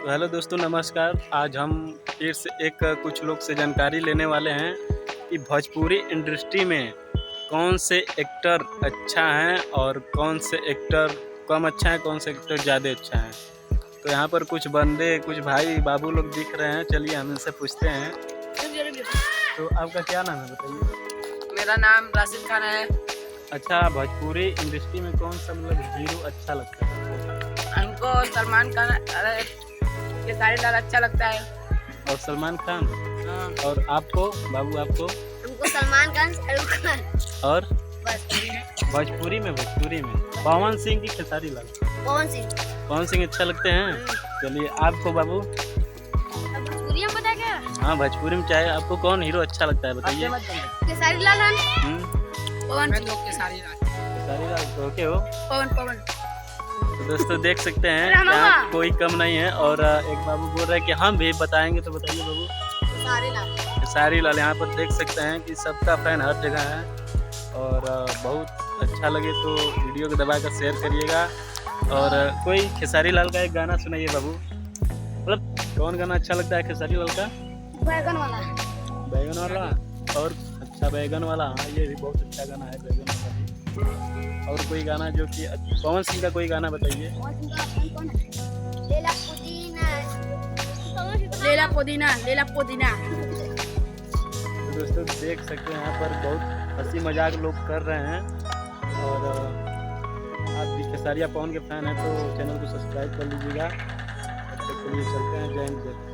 तो हेलो दोस्तों, नमस्कार। आज हम फिर से कुछ लोग से जानकारी लेने वाले हैं कि भोजपुरी इंडस्ट्री में कौन से एक्टर अच्छा हैं और कौन से एक्टर कम अच्छा है, कौन से एक्टर ज़्यादा अच्छा है। तो यहाँ पर कुछ बंदे, कुछ भाई बाबू लोग दिख रहे हैं। चलिए हम इनसे पूछते हैं। तो आपका क्या नाम है, बताइए। मेरा नाम राशिद खान है। अच्छा, भोजपुरी इंडस्ट्री में कौन सा हीरो अच्छा लगता है? हमको सलमान खान, खेसारी लाल अच्छा लगता है। और सलमान खान। हाँ। और आपको बाबू, आपको? हमको सलमान खान, शाहरुख खान। और बस भोजपुरी में पवन सिंह की खेसारी लाल? पवन सिंह अच्छा लगते हैं। चलिए, आपको बाबू? भोजपुरी में पता क्या? हाँ, भोजपुरी में चाहे आपको कौन हीरो अच्छा लगता है, बताइए। खेसारी लाल। पवन खेसारी लाल। खेसारी लाल तो ओके हो। पवन तो दोस्तों देख सकते हैं यहाँ कोई कम नहीं है। और एक बाबू बोल रहे हैं कि हम भी बताएंगे, तो बताइए बाबू। खेसारी लाल यहाँ पर देख सकते हैं कि सबका फैन हर जगह है। और बहुत अच्छा लगे तो वीडियो को दबाकर शेयर करिएगा। और कोई खेसारी लाल का एक गाना सुनाइए बाबू। मतलब कौन गाना अच्छा लगता है खेसारी लाल का? बैगन वाला। बैगन वाला। और अच्छा, बैगन वाला, हाँ ये भी बहुत अच्छा गाना है, बैगन वाला भी। और कोई गाना जो कि पवन सिंह का कोई गाना बताइए। लेला पुदीना। तो दोस्तों देख सकते हैं यहाँ पर बहुत हंसी मजाक लोग कर रहे हैं। और आप भी खेसारिया पवन के फैन हैं तो चैनल को सब्सक्राइब कर लीजिएगा। तो चलिए चलते हैं। जय हिंद।